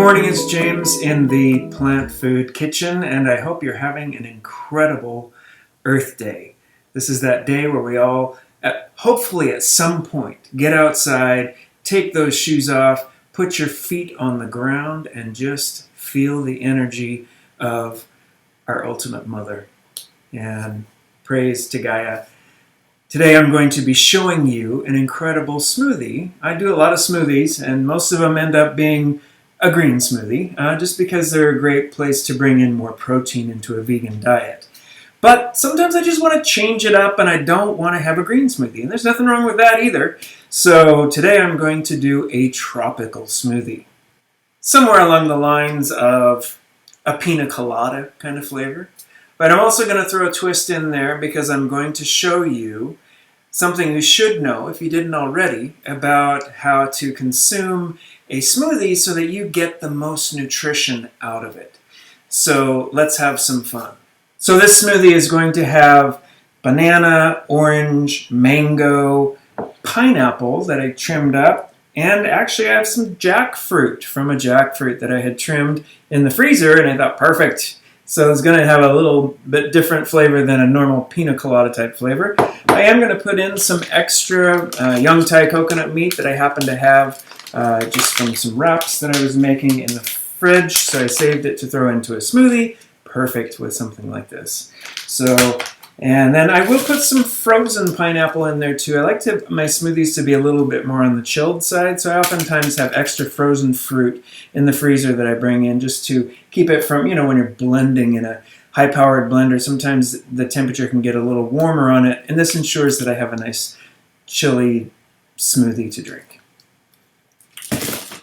morning, it's James in the Plant Food Kitchen, and I hope you're having an incredible Earth Day. This is that day where we all, hopefully at some point, get outside, take those shoes off, put your feet on the ground, and just feel the energy of our ultimate mother. And praise to Gaia. Today I'm going to be showing you an incredible smoothie. I do a lot of smoothies, and most of them end up being a green smoothie, just because they're a great place to bring in more protein into a vegan diet. But sometimes I just want to change it up and I don't want to have a green smoothie, and there's nothing wrong with that either. So today I'm going to do a tropical smoothie. Somewhere along the lines of a Pina Colada kind of flavor. But I'm also going to throw a twist in there because I'm going to show you something you should know, if you didn't already, about how to consume a smoothie so that you get the most nutrition out of it. So let's have some fun. So this smoothie is going to have banana, orange, mango, pineapple that I trimmed up, and actually I have some jackfruit from a jackfruit that I had trimmed in the freezer, and I thought, perfect. So it's going to have a little bit different flavor than a normal pina colada type flavor. I am going to put in some extra young Thai coconut meat that I happen to have just from some wraps that I was making in the fridge. So I saved it to throw into a smoothie. Perfect with something like this. So, and then I will put some frozen pineapple in there too. I like my smoothies to be a little bit more on the chilled side, so I oftentimes have extra frozen fruit in the freezer that I bring in just to keep it from, when you're blending in a high-powered blender, sometimes the temperature can get a little warmer on it, and this ensures that I have a nice chilly smoothie to drink.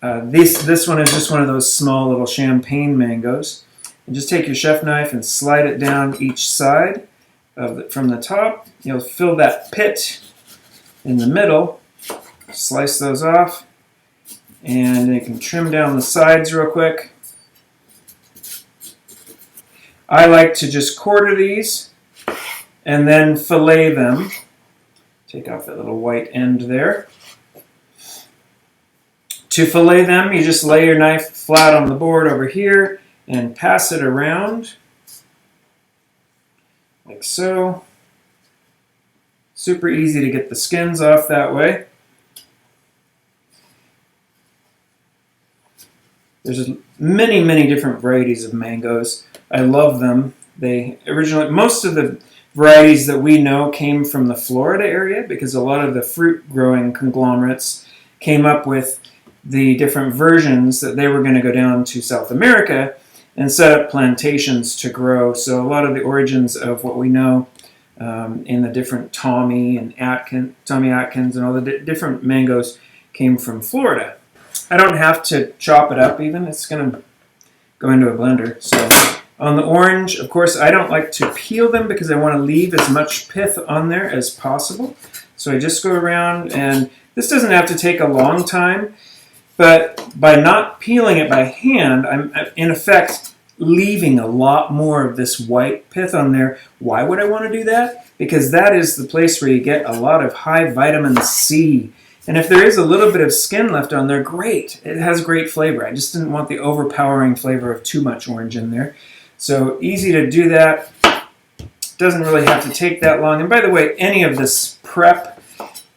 This one is just one of those small little champagne mangoes. And just take your chef knife and slide it down each side from the top. You'll fill that pit in the middle, slice those off, and you can trim down the sides real quick. I like to just quarter these and then fillet them. Take off that little white end there. To fillet them, you just lay your knife flat on the board over here and pass it around like so. Super easy to get the skins off that way. There's many different varieties of mangoes. I love them. Most of the varieties that we know came from the Florida area because a lot of the fruit growing conglomerates came up with the different versions that they were going to go down to South America and set up plantations to grow. So a lot of the origins of what we know in the different Tommy Atkins and all the different mangoes came from Florida. I don't have to chop it up even. It's going to go into a blender. So on the orange, of course, I don't like to peel them because I want to leave as much pith on there as possible. So I just go around, and this doesn't have to take a long time. But by not peeling it by hand, I'm in effect leaving a lot more of this white pith on there. Why would I want to do that? Because that is the place where you get a lot of high vitamin C. And if there is a little bit of skin left on there, great. It has great flavor. I just didn't want the overpowering flavor of too much orange in there. So easy to do that. Doesn't really have to take that long. And by the way, any of this prep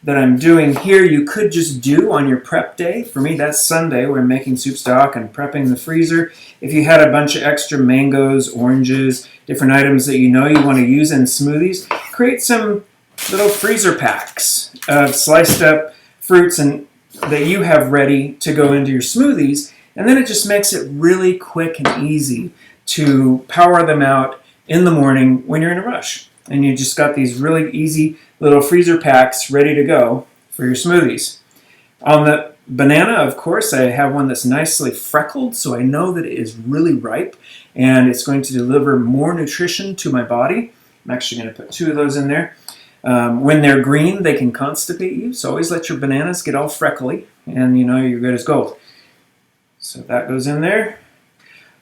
that I'm doing here, you could just do on your prep day. For me, that's Sunday, where I'm making soup stock and prepping the freezer. If you had a bunch of extra mangoes, oranges, different items that you want to use in smoothies, create some little freezer packs of sliced up fruits that you have ready to go into your smoothies, and then it just makes it really quick and easy to power them out in the morning when you're in a rush. And you just got these really easy little freezer packs ready to go for your smoothies. On the banana, of course, I have one that's nicely freckled, so I know that it is really ripe, and it's going to deliver more nutrition to my body. I'm actually going to put 2 of those in there. When they're green, they can constipate you, so always let your bananas get all freckly, and you're good as gold. So that goes in there.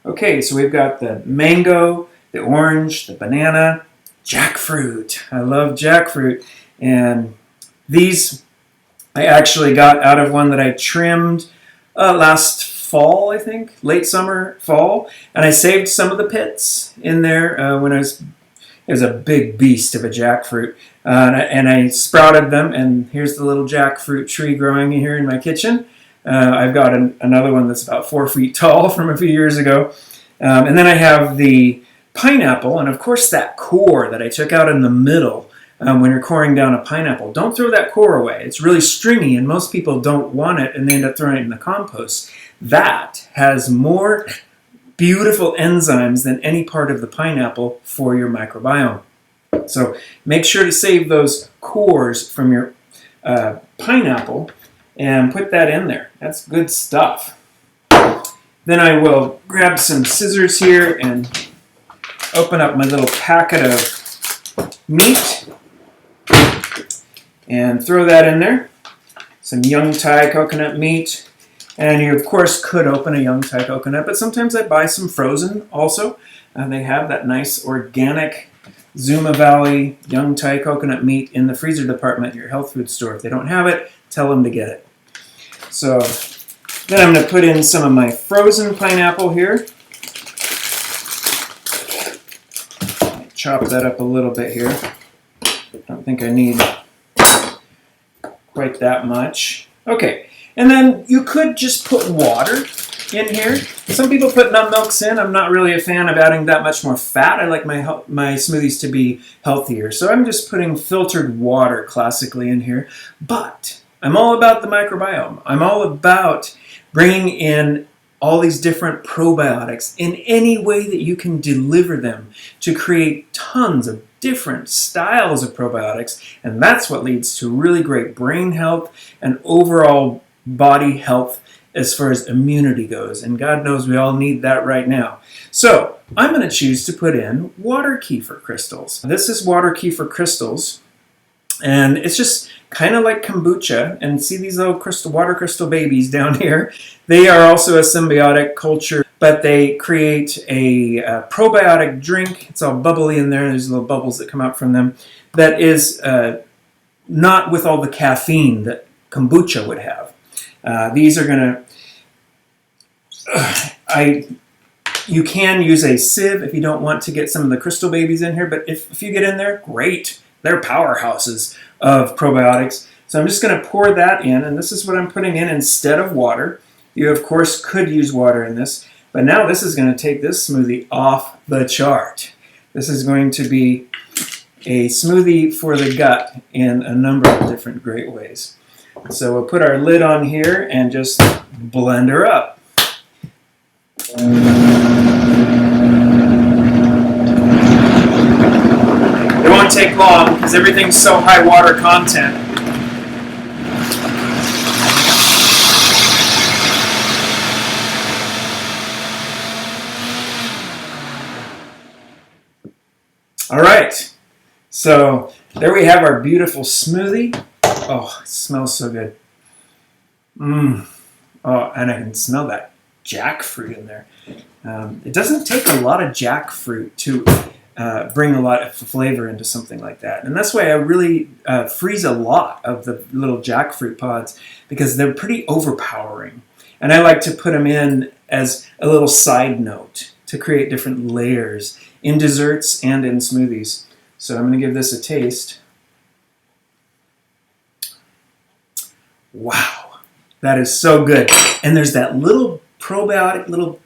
Okay, so we've got the mango, the orange, the banana, jackfruit. I love jackfruit. And these I actually got out of one that I trimmed last fall, I think, late summer, fall, and I saved some of the pits in there when it was a big beast of a jackfruit, and I sprouted them, and here's the little jackfruit tree growing here in my kitchen. I've got another one that's about 4 feet tall from a few years ago, and then I have the pineapple, and of course that core that I took out in the middle. When you're coring down a pineapple, don't throw that core away. It's really stringy, and most people don't want it, and they end up throwing it in the compost. That has more beautiful enzymes than any part of the pineapple for your microbiome. So make sure to save those cores from your pineapple and put that in there. That's good stuff. Then I will grab some scissors here and open up my little packet of meat and throw that in there. Some young Thai coconut meat. And you, of course, could open a young Thai coconut, but sometimes I buy some frozen also. They have that nice organic Zuma Valley young Thai coconut meat in the freezer department at your health food store. If they don't have it, tell them to get it. So then I'm going to put in some of my frozen pineapple here. Chop that up a little bit here. Don't think I need quite that much. Okay, and then you could just put water in here. Some people put nut milks in. I'm not really a fan of adding that much more fat. I like my smoothies to be healthier. So I'm just putting filtered water classically in here. But I'm all about the microbiome. I'm all about bringing in all these different probiotics in any way that you can deliver them to create tons of different styles of probiotics, and that's what leads to really great brain health and overall body health as far as immunity goes, and God knows we all need that right now. So I'm going to choose to put in water kefir crystals. This is water kefir crystals, and it's just kind of like kombucha. And see these little water crystal babies down here? They are also a symbiotic culture, but they create a probiotic drink. It's all bubbly in there. There's little bubbles that come out from them. That is not with all the caffeine that kombucha would have. These are going to... You can use a sieve if you don't want to get some of the crystal babies in here, but if you get in there, great. They're powerhouses of probiotics. So I'm just going to pour that in, and this is what I'm putting in instead of water. You, of course, could use water in this, but now this is going to take this smoothie off the chart. This is going to be a smoothie for the gut in a number of different great ways. So we'll put our lid on here and just blend her up. It won't take long because everything's so high water content. All right, so there we have our beautiful smoothie. Oh, it smells so good. Oh, and I can smell that jackfruit in there. It doesn't take a lot of jackfruit to bring a lot of flavor into something like that. And that's why I really freeze a lot of the little jackfruit pods, because they're pretty overpowering. And I like to put them in as a little side note to create different layers in desserts and in smoothies. So I'm going to give this a taste. Wow, that is so good. And there's that little probiotic, little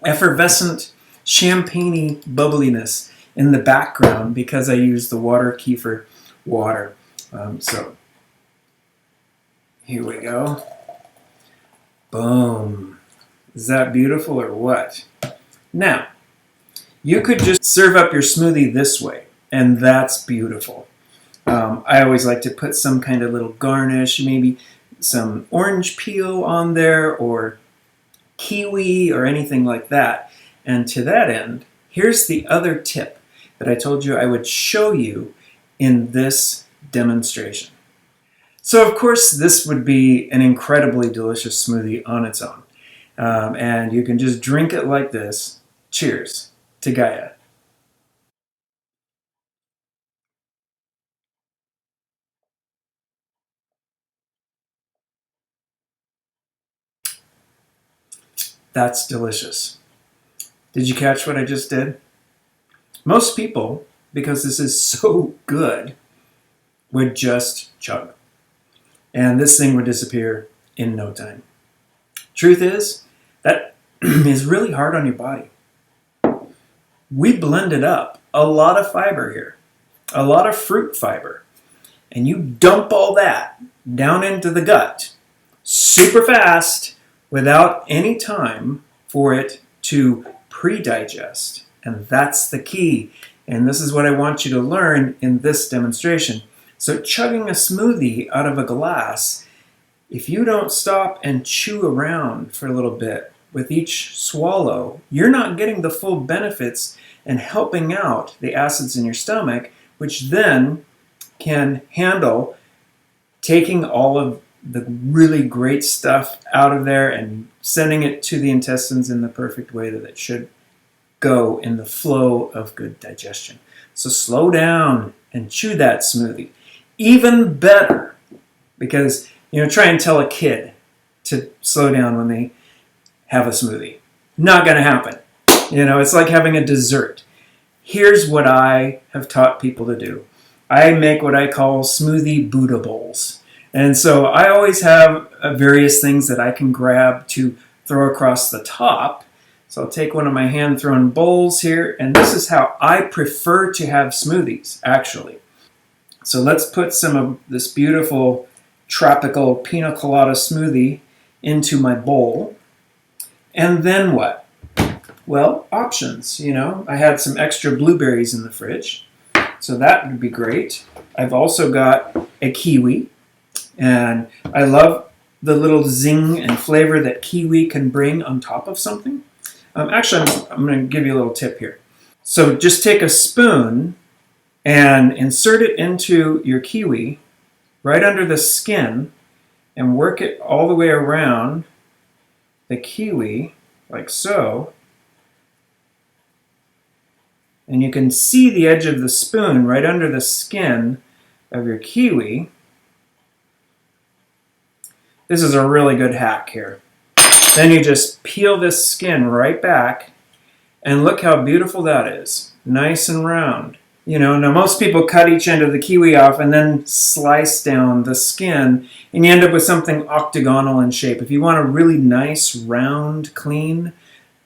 effervescent, champagne-y bubbliness in the background because I use the water kefir water. So here we go. Boom. Is that beautiful or what? Now, you could just serve up your smoothie this way, and that's beautiful. I always like to put some kind of little garnish, maybe some orange peel on there or kiwi or anything like that. And to that end, here's the other tip that I told you I would show you in this demonstration. So of course this would be an incredibly delicious smoothie on its own. And you can just drink it like this. Cheers to Gaia. That's delicious. Did you catch what I just did? Most people, because this is so good, would just chug. And this thing would disappear in no time. Truth is, that is really hard on your body. We blended up a lot of fiber here, a lot of fruit fiber, and you dump all that down into the gut super fast without any time for it to pre-digest. And that's the key. And this is what I want you to learn in this demonstration. So chugging a smoothie out of a glass, if you don't stop and chew around for a little bit with each swallow, you're not getting the full benefits and helping out the acids in your stomach, which then can handle taking all of the really great stuff out of there and sending it to the intestines in the perfect way that it should go in the flow of good digestion. So slow down and chew that smoothie. Even better, because try and tell a kid to slow down when they have a smoothie. Not going to happen. It's like having a dessert. Here's what I have taught people to do. I make what I call smoothie Buddha bowls. And so I always have various things that I can grab to throw across the top. So I'll take one of my hand-thrown bowls here, and this is how I prefer to have smoothies, actually. So let's put some of this beautiful tropical Pina Colada smoothie into my bowl. And then what? Well, options, I had some extra blueberries in the fridge, so that would be great. I've also got a kiwi, and I love the little zing and flavor that kiwi can bring on top of something. Actually, I'm going to give you a little tip here. So just take a spoon and insert it into your kiwi right under the skin and work it all the way around the kiwi like so. And you can see the edge of the spoon right under the skin of your kiwi. This is a really good hack here. Then you just peel this skin right back, and look how beautiful that is. Nice and round. Now most people cut each end of the kiwi off and then slice down the skin, and you end up with something octagonal in shape. If you want a really nice, round, clean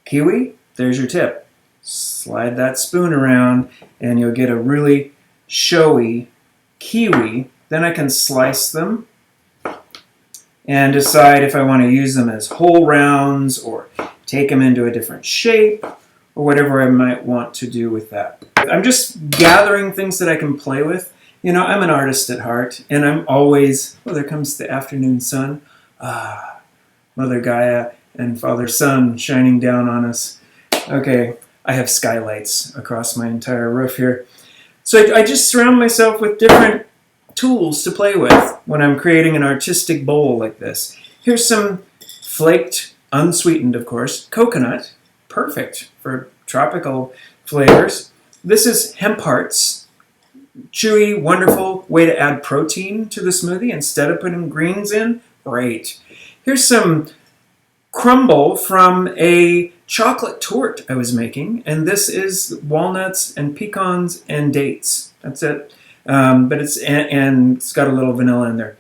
kiwi, there's your tip. Slide that spoon around, and you'll get a really showy kiwi. Then I can slice them and decide if I want to use them as whole rounds or take them into a different shape or whatever I might want to do with that. I'm just gathering things that I can play with. I'm an artist at heart, and I'm always, there comes the afternoon sun. Mother Gaia and Father Sun shining down on us. Okay, I have skylights across my entire roof here. So I just surround myself with different tools to play with when I'm creating an artistic bowl like this. Here's some flaked, unsweetened of course, coconut. Perfect for tropical flavors. This is hemp hearts. Chewy, wonderful way to add protein to the smoothie instead of putting greens in. Great. Here's some crumble from a chocolate torte I was making, and this is walnuts and pecans and dates. That's it. But it's got a little vanilla in there.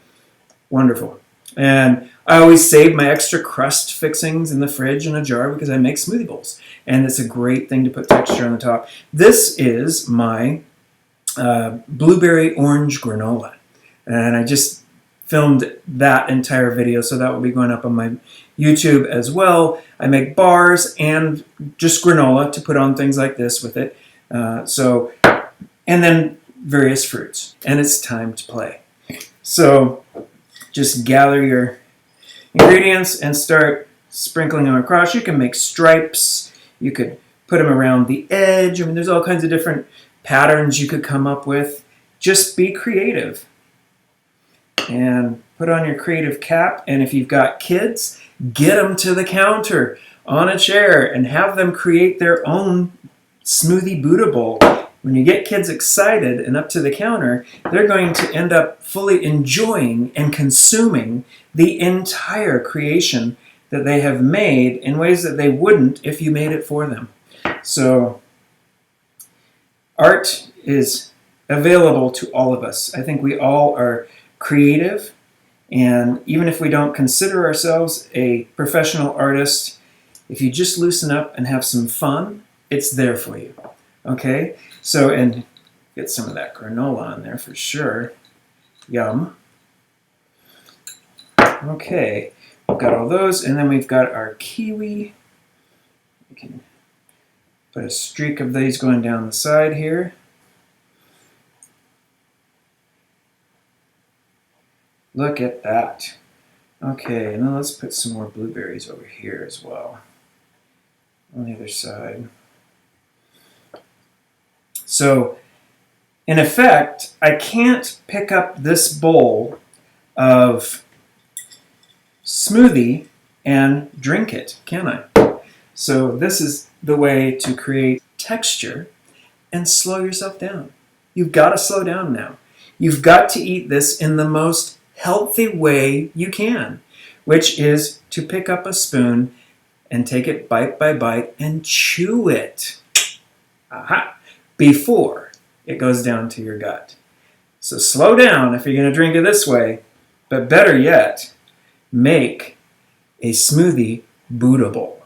Wonderful. And I always save my extra crust fixings in the fridge in a jar because I make smoothie bowls, and it's a great thing to put texture on the top. This is my blueberry orange granola, and I just filmed that entire video, so that will be going up on my YouTube as well. I make bars and just granola to put on things like this with it. And then various fruits, and it's time to play. So just gather your ingredients and start sprinkling them across. You can make stripes. You could put them around the edge. There's all kinds of different patterns you could come up with. Just be creative and put on your creative cap. And if you've got kids, get them to the counter on a chair and have them create their own smoothie Buddha bowl. When you get kids excited and up to the counter, they're going to end up fully enjoying and consuming the entire creation that they have made in ways that they wouldn't if you made it for them. So art is available to all of us. I think we all are creative, and even if we don't consider ourselves a professional artist, if you just loosen up and have some fun, it's there for you. Okay? So, and get some of that granola on there for sure. Yum. Okay, we've got all those, and then we've got our kiwi. We can put a streak of these going down the side here. Look at that. Okay, now let's put some more blueberries over here as well. On the other side. So, in effect, I can't pick up this bowl of smoothie and drink it, can I? So this is the way to create texture and slow yourself down. You've got to slow down now. You've got to eat this in the most healthy way you can, which is to pick up a spoon and take it bite by bite and chew it. Aha! Before it goes down to your gut. So slow down if you're going to drink it this way, but better yet, make a smoothie bootable.